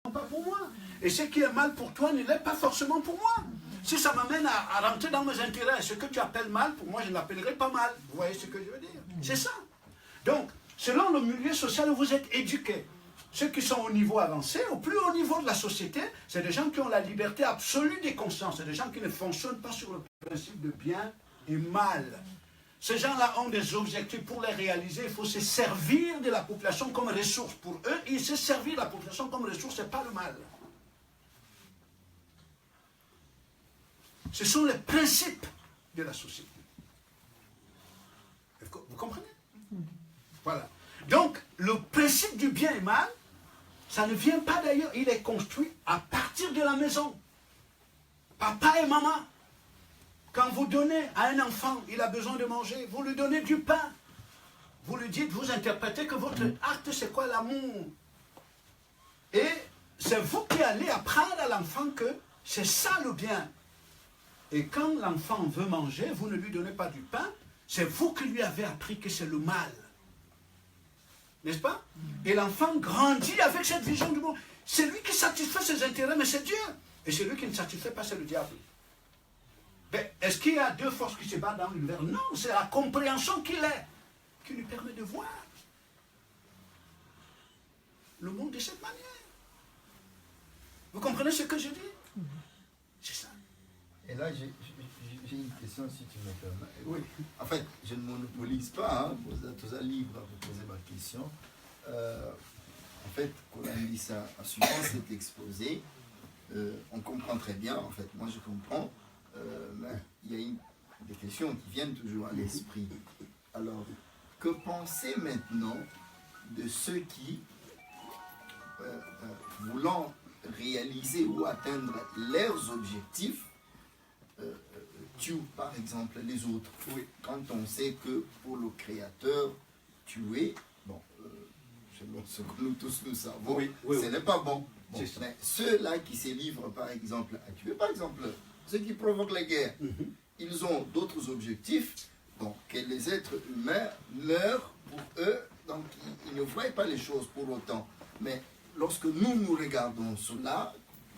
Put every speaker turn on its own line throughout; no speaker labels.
pas pour moi. Et ce qui est mal pour toi ne l'est pas forcément pour moi. Si ça m'amène à rentrer dans mes intérêts, ce que tu appelles mal, pour moi, je ne l'appellerai pas mal. Vous voyez ce que je veux dire? C'est ça. Donc, selon le milieu social où vous êtes éduqués, ceux qui sont au niveau avancé, au plus haut niveau de la société, c'est des gens qui ont la liberté absolue des consciences. C'est des gens qui ne fonctionnent pas sur le principe de bien et mal. Ces gens-là ont des objectifs pour les réaliser. Il faut se servir de la population comme ressource. Pour eux, ils se servir de la population comme ressource, ce n'est pas le mal. Ce sont les principes de la société. Vous comprenez? Voilà. Donc, le principe du bien et mal, ça ne vient pas d'ailleurs. Il est construit à partir de la maison. Papa et maman. Quand vous donnez à un enfant, il a besoin de manger, vous lui donnez du pain. Vous lui dites, vous interprétez que votre acte, c'est quoi l'amour? Et c'est vous qui allez apprendre à l'enfant que c'est ça le bien. Et quand l'enfant veut manger, vous ne lui donnez pas du pain, c'est vous qui lui avez appris que c'est le mal. N'est-ce pas? Et l'enfant grandit avec cette vision du monde. C'est lui qui satisfait ses intérêts, mais c'est Dieu. Et celui qui ne satisfait pas, c'est le diable. Est-ce qu'il y a deux forces qui se battent dans l'univers? Non, c'est la compréhension qu'il est, qui lui permet de voir le monde de cette manière. Vous comprenez ce que je dis? C'est ça.
Et là, j'ai une question, si tu me permets.
Oui.
En fait, je ne monopolise pas, hein, vous êtes libre à vous poser ma question. En fait, Kola-Melissa, en suivant cet exposé, on comprend très bien, en fait, moi je comprends, mais il y a des questions qui viennent toujours à l'esprit. Alors, que penser maintenant de ceux qui, voulant réaliser ou atteindre leurs objectifs, tuent par exemple les autres? Oui. Quand on sait que pour le Créateur, tuer, bon, selon ce que nous tous nous savons, oui, ce n'est pas bon. Bon, mais ceux-là qui se livrent par exemple à tuer, par exemple, ceux qui provoquent les guerres, ils ont d'autres objectifs, donc que les êtres humains meurent pour eux, donc ils ne voient pas les choses pour autant. Mais lorsque nous regardons cela,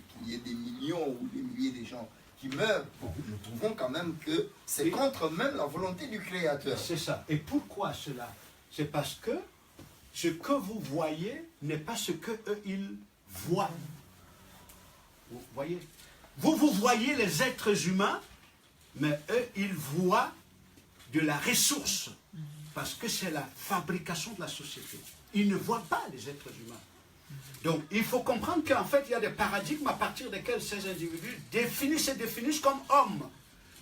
qu'il y ait des millions ou des milliers de gens qui meurent, nous trouvons quand même que c'est contre même la volonté du Créateur.
C'est ça. Et pourquoi cela? C'est parce que ce que vous voyez n'est pas ce que eux, ils voient. Vous voyez? Vous voyez les êtres humains, mais eux, ils voient de la ressource. Parce que c'est la fabrication de la société. Ils ne voient pas les êtres humains. Donc, il faut comprendre qu'en fait, il y a des paradigmes à partir desquels ces individus se définissent comme hommes.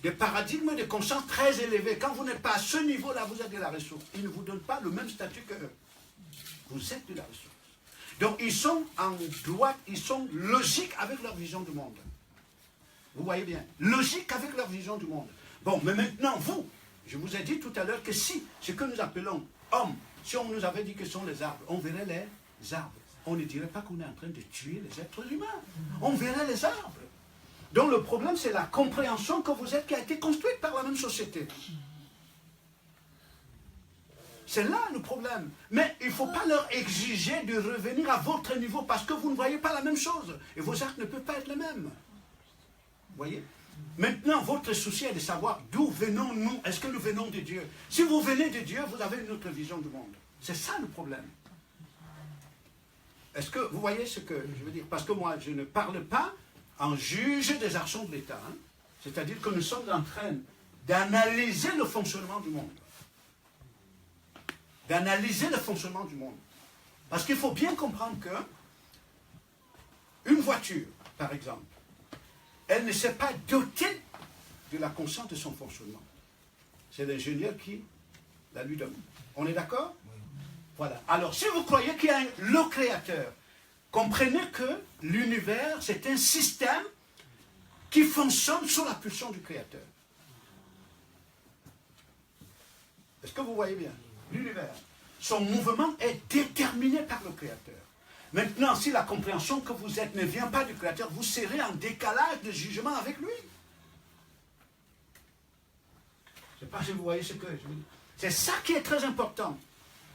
Des paradigmes de conscience très élevés. Quand vous n'êtes pas à ce niveau-là, vous êtes de la ressource. Ils ne vous donnent pas le même statut qu'eux. Vous êtes de la ressource. Donc, ils sont en droite, ils sont logiques avec leur vision du monde. Vous voyez bien, logique avec leur vision du monde. Bon, mais maintenant, vous, je vous ai dit tout à l'heure que si ce que nous appelons hommes, si on nous avait dit que ce sont les arbres, on verrait les arbres. On ne dirait pas qu'on est en train de tuer les êtres humains. On verrait les arbres. Donc le problème, c'est la compréhension que vous êtes qui a été construite par la même société. C'est là le problème. Mais il ne faut pas leur exiger de revenir à votre niveau parce que vous ne voyez pas la même chose. Et vos actes ne peuvent pas être les mêmes. Vous voyez? Maintenant, votre souci est de savoir d'où venons-nous. Est-ce que nous venons de Dieu? Si vous venez de Dieu, vous avez une autre vision du monde. C'est ça le problème. Est-ce que vous voyez ce que je veux dire? Parce que moi, je ne parle pas en juge des actions de l'État. Hein? C'est-à-dire que nous sommes en train d'analyser le fonctionnement du monde. D'analyser le fonctionnement du monde. Parce qu'il faut bien comprendre que une voiture, par exemple, elle ne s'est pas dotée de la conscience de son fonctionnement. C'est l'ingénieur qui la lui donne. On est d'accord? Voilà. Alors, si vous croyez qu'il y a le Créateur, comprenez que l'univers, c'est un système qui fonctionne sous la pulsion du Créateur. Est-ce que vous voyez bien? L'univers, son mouvement est déterminé par le Créateur. Maintenant, si la compréhension que vous êtes ne vient pas du Créateur, vous serez en décalage de jugement avec lui. Je ne sais pas si vous voyez ce que je veux dire. C'est ça qui est très important.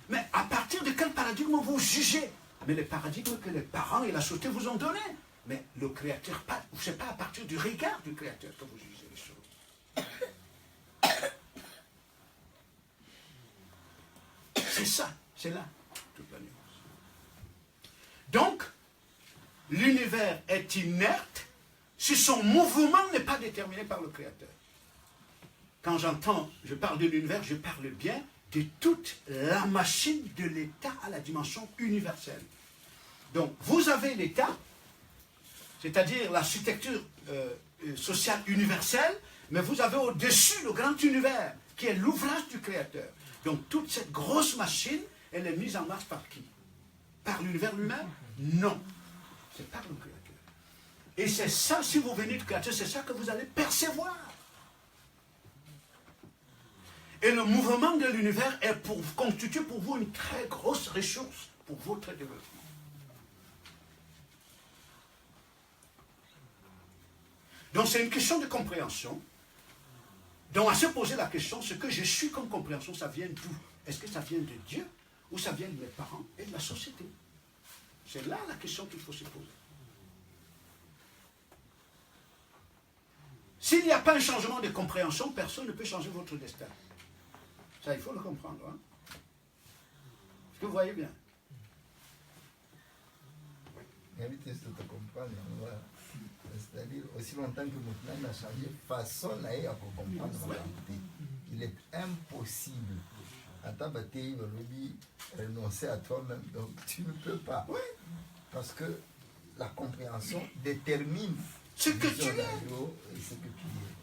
Mais à partir de quel paradigme vous jugez? mais les paradigmes que les parents et la société vous ont donnés. Mais le Créateur, ce n'est pas à partir du regard du Créateur que vous jugez les choses. C'est ça, c'est là toute la nuance. Donc, l'univers est inerte si son mouvement n'est pas déterminé par le Créateur. Quand je parle de l'univers, je parle bien de toute la machine de l'État à la dimension universelle. Donc, vous avez l'État, c'est-à-dire l'architecture sociale universelle, mais vous avez au-dessus le grand univers, qui est l'ouvrage du Créateur. Donc, toute cette grosse machine, elle est mise en marche par qui? Par l'univers lui-même? Non. C'est par le Créateur. Et c'est ça, si vous venez du Créateur, c'est ça que vous allez percevoir. Et le mouvement de l'univers constitue pour vous une très grosse ressource pour votre développement. Donc c'est une question de compréhension. Donc à se poser la question, ce que je suis comme compréhension, ça vient d'où? Est-ce que ça vient de Dieu ou ça vient de mes parents et de la société? C'est là la question qu'il faut se poser. S'il n'y a pas un changement de compréhension, personne ne peut changer votre destin. Ça, il faut le comprendre. Hein? Est-ce que vous voyez bien?
Invitez ce te comprendre. C'est-à-dire, aussi longtemps que maintenant n'a changé façon à comprendre la réalité. Il est impossible à ta bataille de renoncer à toi-même. Donc tu ne peux pas. Oui. Parce que la compréhension détermine
ce que tu es.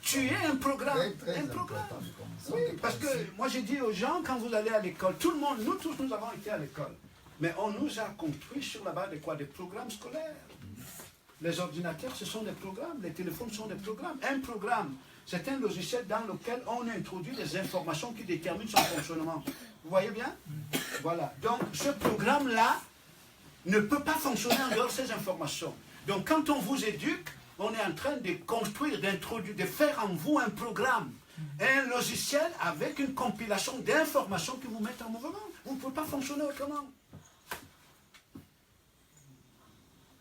Tu es un programme. Un programme. Oui, parce que moi j'ai dit aux gens, quand vous allez à l'école, tout le monde, nous tous nous avons été à l'école. Mais on nous a construit sur la base de quoi? Des programmes scolaires. Les ordinateurs, ce sont des programmes. Les téléphones sont des programmes. Un programme, c'est un logiciel dans lequel on introduit des informations qui déterminent son fonctionnement. Vous voyez bien? Voilà. Donc, ce programme-là ne peut pas fonctionner en dehors de ces informations. Donc, quand on vous éduque, on est en train de construire, d'introduire, de faire en vous un programme, un logiciel avec une compilation d'informations qui vous mettent en mouvement. Vous ne pouvez pas fonctionner autrement.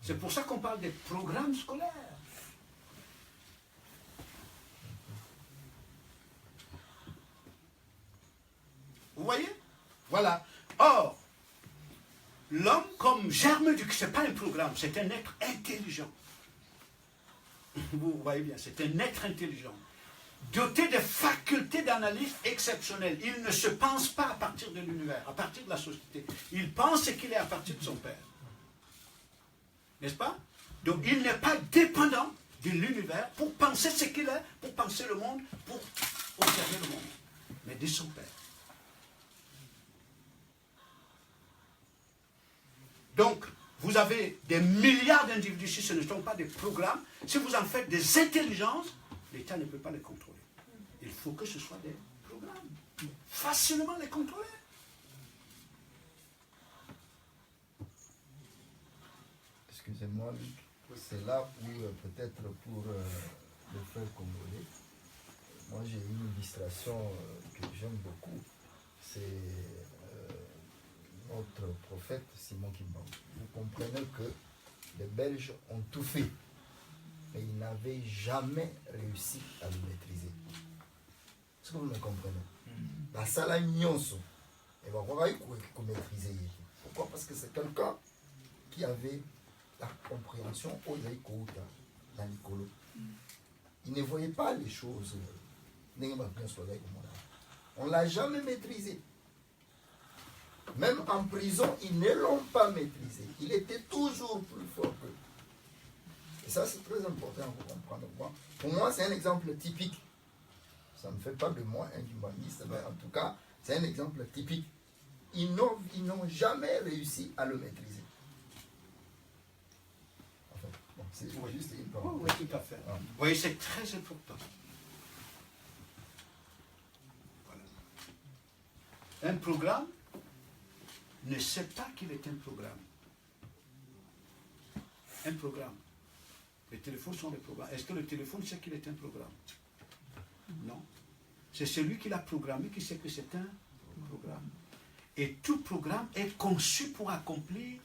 C'est pour ça qu'on parle des programmes scolaires. Vous voyez? Voilà. Or, l'homme comme germe du... Ce n'est pas un programme, c'est un être intelligent. Vous voyez bien, c'est un être intelligent. Doté de facultés d'analyse exceptionnelles. Il ne se pense pas à partir de l'univers, à partir de la société. Il pense ce qu'il est à partir de son père. N'est-ce pas? Donc il n'est pas dépendant de l'univers pour penser ce qu'il est, pour penser le monde, pour observer le monde, mais de son père. Donc, vous avez des milliards d'individus, si ce ne sont pas des programmes, si vous en faites des intelligences, l'État ne peut pas les contrôler. Il faut que ce soit des programmes. Facilement les contrôler.
Excusez-moi, Luc, c'est là où peut-être pour le frère congolais, moi j'ai une illustration que j'aime beaucoup, c'est notre prophète Simon Kimbangu. Vous comprenez que les Belges ont tout fait, mais ils n'avaient jamais réussi à le maîtriser. Est-ce que vous me comprenez? La salle nyonso, et va voir qu'on maîtriser. Pourquoi? Parce que c'est quelqu'un qui avait la compréhension au Yaïkouta, dans Nicolo. Il ne voyait pas les choses. On ne l'a jamais maîtrisé. Même en prison, ils ne l'ont pas maîtrisé. Il était toujours plus fort qu'eux. Et ça, c'est très important pour comprendre. Pour moi, c'est un exemple typique. Ça ne fait pas de moi un humaniste, mais en tout cas, c'est un exemple typique. Ils n'ont jamais réussi à le maîtriser. C'est juste une parole.
Oui, tout à fait. Ah. Vous voyez, c'est très important. Voilà. Un programme ne sait pas qu'il est un programme. Un programme. Les téléphones sont des programmes. Est-ce que le téléphone sait qu'il est un programme? Non. C'est celui qui l'a programmé qui sait que c'est un programme. Et tout programme est conçu pour accomplir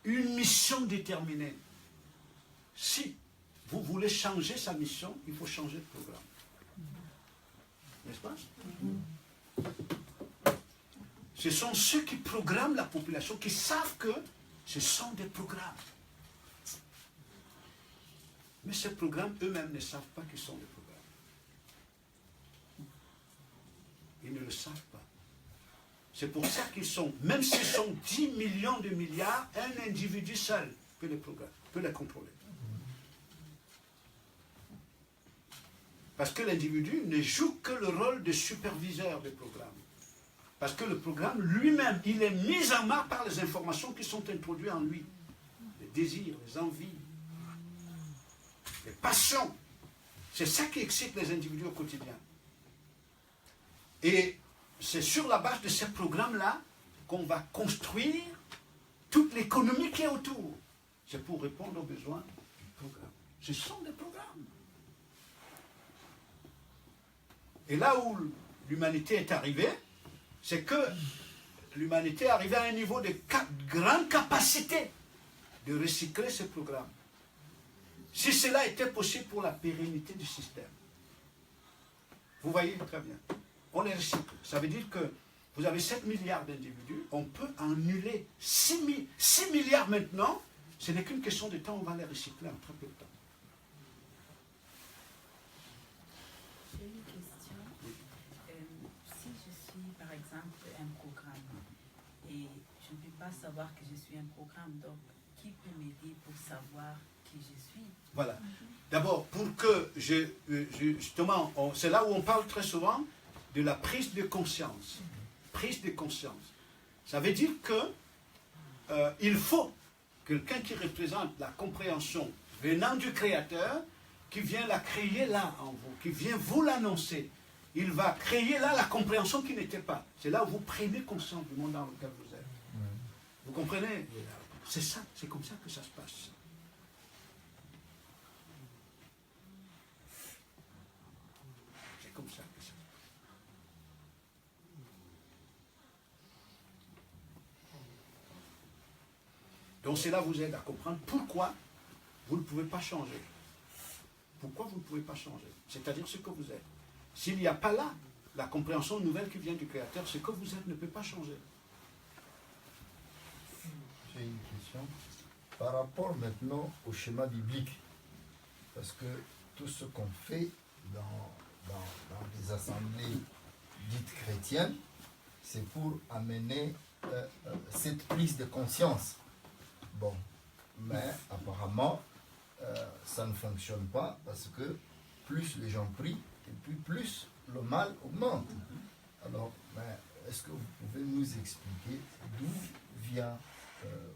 une mission déterminée. Si vous voulez changer sa mission, il faut changer de programme. N'est-ce pas? Ce sont ceux qui programment la population, qui savent que ce sont des programmes. Mais ces programmes, eux-mêmes ne savent pas qu'ils sont des programmes. Ils ne le savent pas. C'est pour ça qu'ils sont, même s'ils sont 10 millions de milliards, un individu seul peut les programmer, peut les contrôler. Parce que l'individu ne joue que le rôle de superviseur des programmes. Parce que le programme lui-même, il est mis en marche par les informations qui sont introduites en lui. Les désirs, les envies, les passions. C'est ça qui excite les individus au quotidien. Et c'est sur la base de ces programmes-là qu'on va construire toute l'économie qui est autour. C'est pour répondre aux besoins du programme. Ce sont des programmes. Et là où l'humanité est arrivée, c'est que l'humanité est arrivée à un niveau de grande capacité de recycler ces programmes. Si cela était possible pour la pérennité du système. Vous voyez très bien. On les recycle. Ça veut dire que vous avez 7 milliards d'individus, on peut annuler 6 milliards maintenant. Ce n'est qu'une question de temps, on va les recycler en très peu de temps.
J'ai une question. Si je suis, par exemple, un programme et je ne peux pas savoir que je suis un programme, donc qui peut m'aider pour savoir qui je suis?
Voilà. D'abord, pour que justement, c'est là où on parle très souvent de la prise de conscience. Prise de conscience. Ça veut dire que il faut quelqu'un qui représente la compréhension venant du Créateur, qui vient la créer là en vous, qui vient vous l'annoncer. Il va créer là la compréhension qui n'était pas. C'est là où vous prenez conscience du monde dans lequel vous êtes. Vous comprenez? C'est ça, c'est comme ça que ça se passe. C'est comme ça que ça se passe. Donc cela vous aide à comprendre pourquoi vous ne pouvez pas changer. Pourquoi vous ne pouvez pas changer? C'est-à-dire ce que vous êtes. S'il n'y a pas là la compréhension nouvelle qui vient du Créateur, ce que vous êtes ne peut pas changer.
J'ai une question. Par rapport maintenant au schéma biblique, parce que tout ce qu'on fait dans les assemblées dites chrétiennes, c'est pour amener cette prise de conscience. Bon, mais apparemment, ça ne fonctionne pas parce que plus les gens prient, et puis plus le mal augmente. Alors, est-ce que vous pouvez nous expliquer d'où vient,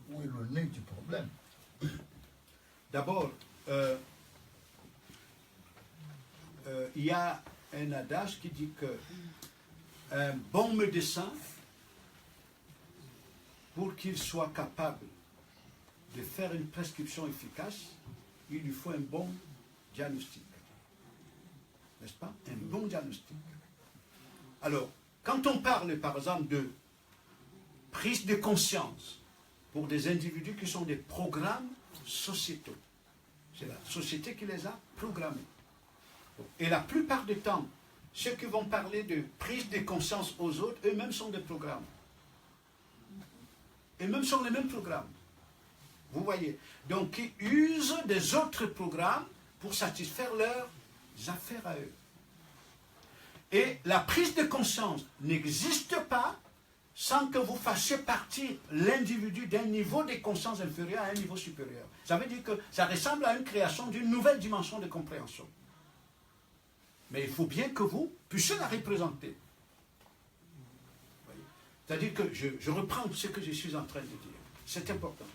où est le nœud du problème?
D'abord, il y a un adage qui dit que un bon médecin, pour qu'il soit capable de faire une prescription efficace, il lui faut un bon diagnostic. N'est-ce pas? Un bon diagnostic. Alors, quand on parle par exemple de prise de conscience pour des individus qui sont des programmes sociétaux, c'est la société qui les a programmés. Et la plupart du temps, ceux qui vont parler de prise de conscience aux autres, eux-mêmes sont des programmes. Eux-mêmes sont les mêmes programmes. Vous voyez? Donc, ils usent des autres programmes pour satisfaire leurs affaires à eux. Et la prise de conscience n'existe pas sans que vous fassiez partir l'individu d'un niveau de conscience inférieur à un niveau supérieur. Ça veut dire que ça ressemble à une création d'une nouvelle dimension de compréhension. Mais il faut bien que vous puissiez la représenter. C'est-à-dire que je reprends ce que je suis en train de dire. C'est important.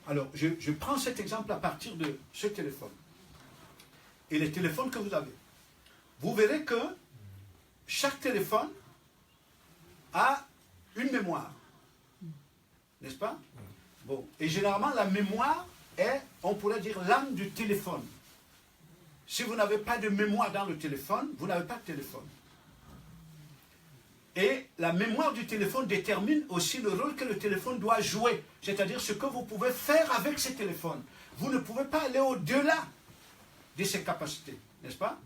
Alors, je prends cet exemple à partir de ce téléphone. Et les téléphones que vous avez. Vous verrez que chaque téléphone a une mémoire. N'est-ce pas? Bon. Et généralement, la mémoire est, on pourrait dire, l'âme du téléphone. Si vous n'avez pas de mémoire dans le téléphone, vous n'avez pas de téléphone. Et la mémoire du téléphone détermine aussi le rôle que le téléphone doit jouer, c'est-à-dire ce que vous pouvez faire avec ce téléphone. Vous ne pouvez pas aller au-delà de ses capacités, n'est-ce pas?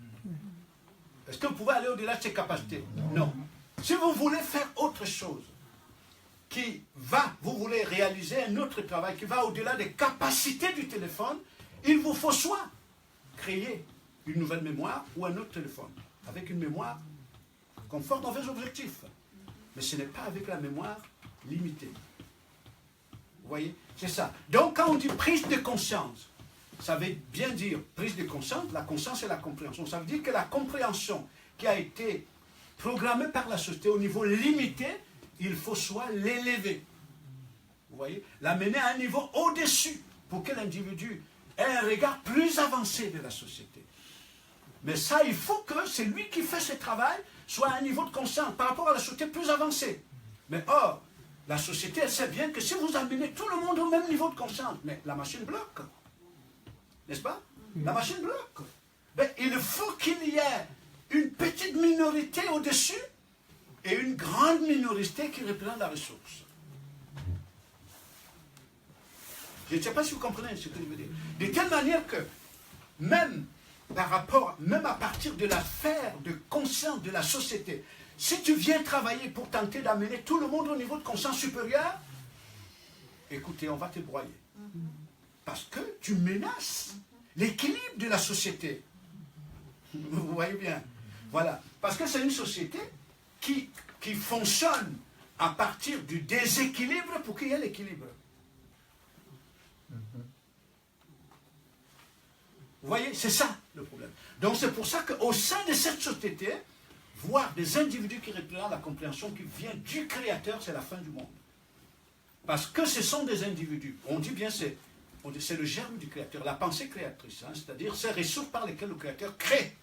Est-ce que vous pouvez aller au-delà de ses capacités? Non. Si vous voulez faire autre chose, vous voulez réaliser un autre travail qui va au-delà des capacités du téléphone, il vous faut soit créer une nouvelle mémoire ou un autre téléphone, avec une mémoire conforme dans vos objectifs. Mais ce n'est pas avec la mémoire limitée. Vous voyez? C'est ça. Donc quand on dit prise de conscience, ça veut bien dire prise de conscience, la conscience et la compréhension. Ça veut dire que la compréhension qui a été programmée par la société au niveau limité, il faut soit l'élever. Vous voyez? L'amener à un niveau au-dessus pour que l'individu ait un regard plus avancé de la société. Mais ça, il faut que celui qui fait ce travail soit à un niveau de conscience par rapport à la société plus avancée. Mais or, la société, elle sait bien que si vous amenez tout le monde au même niveau de conscience, mais la machine bloque. N'est-ce pas? La machine bloque. Mais il faut qu'il y ait une petite minorité au-dessus et une grande minorité qui représente la ressource. Je ne sais pas si vous comprenez ce que je veux dire. De telle manière que, même à partir de la sphère de conscience de la société, si tu viens travailler pour tenter d'amener tout le monde au niveau de conscience supérieur, écoutez, on va te broyer. Parce que tu menaces l'équilibre de la société. Vous voyez bien. Voilà. Parce que c'est une société qui fonctionne à partir du déséquilibre pour qu'il y ait l'équilibre. Vous voyez, c'est ça le problème. Donc c'est pour ça qu'au sein de cette société, voir des individus qui représentent la compréhension qui vient du Créateur, c'est la fin du monde. Parce que ce sont des individus. On dit bien c'est le germe du Créateur, la pensée créatrice, hein, c'est-à-dire ces ressources par lesquelles le Créateur crée.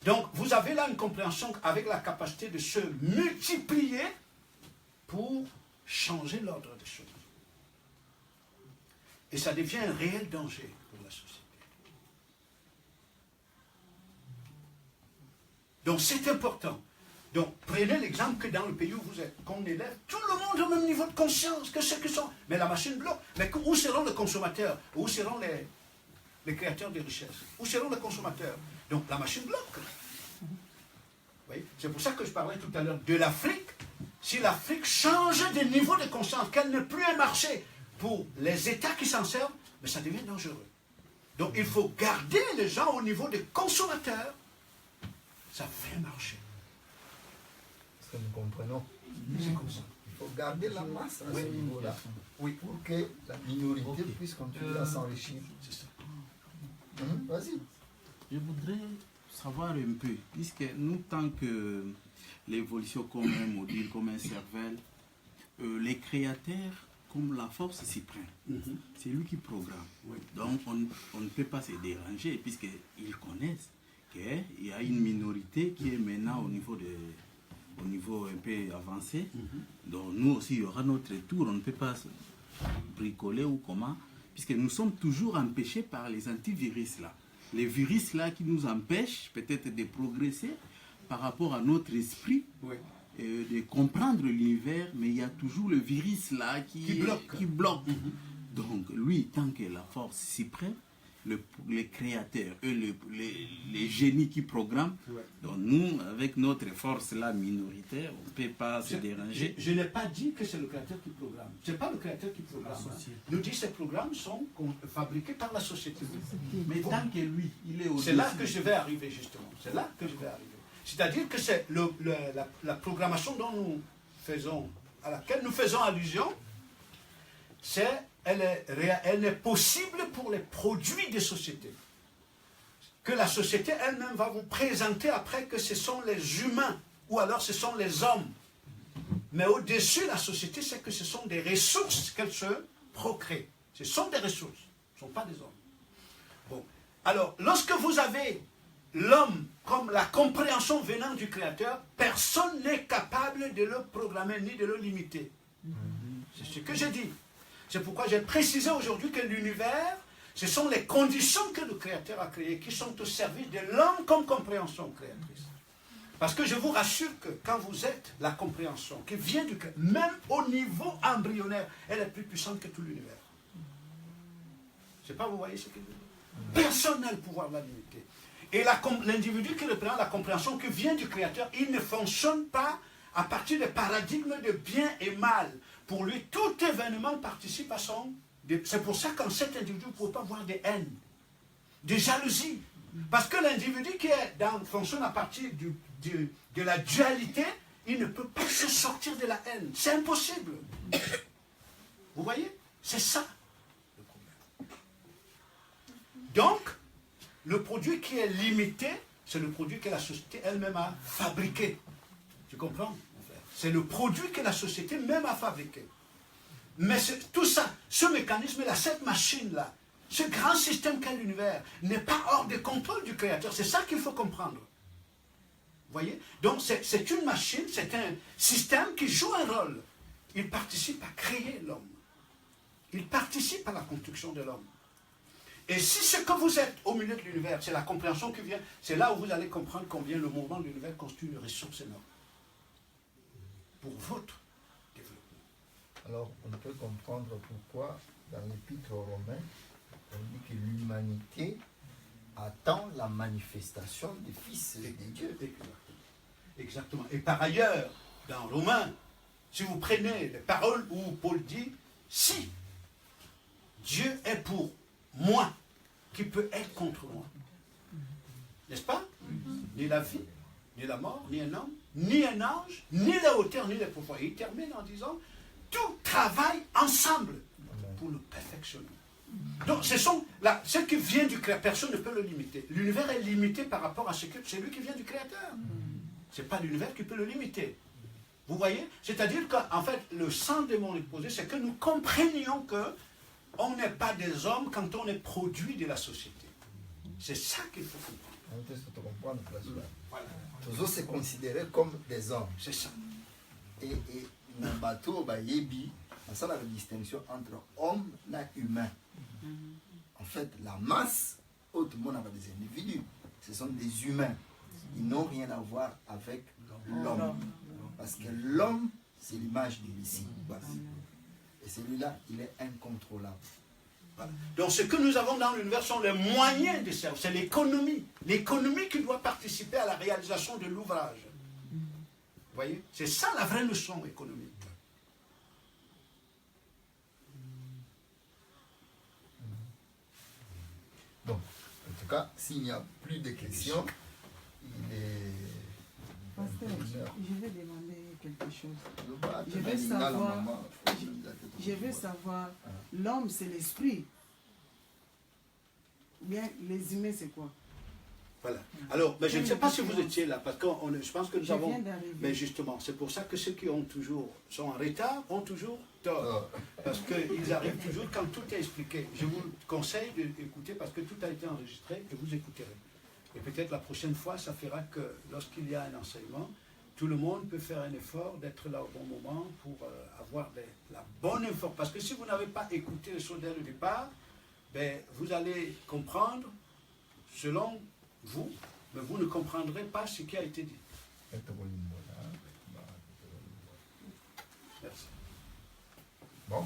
Donc vous avez là une compréhension avec la capacité de se multiplier pour changer l'ordre des choses. Et ça devient un réel danger pour la société. Donc c'est important. Donc prenez l'exemple que dans le pays où vous êtes, qu'on élève tout le monde au même niveau de conscience que ceux qui sont. Mais la machine bloque. Mais où seront les consommateurs? Où seront les créateurs de richesses? Où seront les consommateurs? Donc la machine bloque. C'est pour ça que je parlais tout à l'heure de l'Afrique. Si l'Afrique change de niveau de conscience, qu'elle n'est plus un marché pour les États qui s'en servent, mais ça devient dangereux. Donc il faut garder les gens au niveau des consommateurs. Ça fait marcher.
Est-ce que nous comprenons?
C'est comme ça.
Il faut garder la masse à ce niveau-là.
Oui.
Pour que la minorité puisse continuer à s'enrichir.
C'est ça.
Vas-y.
Je voudrais savoir un peu, puisque nous, tant que l'évolution comme un module, comme un cervelle, les créateurs, comme la force suprême, c'est lui qui programme.
Oui.
Donc on ne peut pas se déranger, puisqu'ils connaissent qu'il y a une minorité qui est maintenant au niveau un peu avancé. Donc nous aussi, il y aura notre tour. On ne peut pas se bricoler ou comment, puisque nous sommes toujours empêchés par les antivirus là. Les virus là qui nous empêchent peut-être de progresser par rapport à notre esprit,
Oui.
De comprendre l'univers, mais il y a toujours le virus là qui bloque. Donc lui, tant que la force suprême, les créateurs, les génies qui programment, donc nous, avec notre force là minoritaire, on ne peut pas se déranger.
Je n'ai pas dit que c'est le créateur qui programme. Ce n'est pas le créateur qui programme. Nous dit que ces programmes sont fabriqués par la société.
Mais tant que lui, il est au-dessus.
C'est là que je vais arriver justement. C'est là que je vais arriver. C'est-à-dire que c'est la programmation à laquelle nous faisons allusion, elle est possible pour les produits des sociétés. Que la société elle-même va vous présenter après que ce sont les humains, ou alors ce sont les hommes. Mais au-dessus, la société, c'est que ce sont des ressources qu'elle se procrée. Ce sont des ressources, ce ne sont pas des hommes. Bon. Alors, lorsque vous avez l'homme comme la compréhension venant du Créateur, personne n'est capable de le programmer ni de le limiter. C'est ce que j'ai dit. C'est pourquoi j'ai précisé aujourd'hui que l'univers, ce sont les conditions que le Créateur a créées qui sont au service de l'homme comme compréhension créatrice. Parce que je vous rassure que quand vous êtes la compréhension qui vient du cœur, même au niveau embryonnaire, elle est plus puissante que tout l'univers. Je ne sais pas, vous voyez ce que je veux dire? Personne n'a le pouvoir de la limiter. Et l'individu qui reprend la compréhension qui vient du Créateur, il ne fonctionne pas à partir des paradigmes de bien et mal. Pour lui, tout événement participe à son... C'est pour ça qu'en cet individu, vous ne pouvez pas voir des haines, des jalousies. Parce que l'individu qui fonctionne à partir de la dualité, il ne peut pas se sortir de la haine. C'est impossible. Vous voyez? C'est ça le problème. Donc, le produit qui est limité, c'est le produit que la société elle-même a fabriqué. Tu comprends, mon frère? C'est le produit que la société même a fabriqué. Mais tout ça, ce mécanisme-là, cette machine-là, ce grand système qu'est l'univers, n'est pas hors de contrôle du Créateur. C'est ça qu'il faut comprendre. Vous voyez? Donc c'est une machine, c'est un système qui joue un rôle. Il participe à créer l'homme. Il participe à la construction de l'homme. Et si ce que vous êtes au milieu de l'univers, c'est la compréhension qui vient, c'est là où vous allez comprendre combien le mouvement de l'univers constitue une ressource énorme pour votre développement.
Alors, on peut comprendre pourquoi, dans l'Épître aux Romains, on dit que l'humanité attend la manifestation des fils de Dieu.
Exactement. Et par ailleurs, dans Romains, si vous prenez les paroles où Paul dit, si Dieu est pour moi, qui peut être contre moi? N'est-ce pas? Ni la vie, ni la mort, ni un homme, ni un ange, ni la hauteur, ni les profondeurs. Il termine en disant, tout travaille ensemble pour le perfectionnement. Donc, ce qui vient du Créateur, personne ne peut le limiter. L'univers est limité par rapport à celui qui vient du Créateur. Ce n'est pas l'univers qui peut le limiter. Vous voyez? C'est-à-dire qu'en fait, le centre de mon exposé, c'est que nous comprenions que on n'est pas des hommes quand on est produit de la société. C'est ça qu'il faut comprendre. Voilà.
Toujours se considérer comme des hommes.
C'est ça.
Et dans le bateau, Yebi, ça la distinction entre homme et humain. En fait, la masse, autrement, on a des individus. Ce sont des humains. Ils n'ont rien à voir avec l'homme. Parce que l'homme, c'est l'image de l'ici. Et celui-là, il est incontrôlable.
Voilà. Donc ce que nous avons dans l'univers sont les moyens de service. C'est l'économie. L'économie qui doit participer à la réalisation de l'ouvrage. Vous voyez? C'est ça la vraie leçon économique.
Bon, en tout cas, s'il n'y a plus de questions, il est...
Pasteur, je vais demander quelque chose. Je veux savoir, l'homme c'est l'esprit. Ou bien les humains c'est quoi?
Voilà. Alors, mais je ne sais pas si vous étiez là, parce que je pense que nous avons... Mais justement, c'est pour ça que ceux qui sont en retard ont toujours tort. Parce qu'ils arrivent toujours quand tout est expliqué. Je vous conseille d'écouter parce que tout a été enregistré et vous écouterez. Et peut-être la prochaine fois, ça fera que lorsqu'il y a un enseignement, tout le monde peut faire un effort d'être là au bon moment pour avoir la bonne information. Parce que si vous n'avez pas écouté les choses dès le départ, ben, vous allez comprendre selon vous, mais vous ne comprendrez pas ce qui a été dit. Merci.
Bon,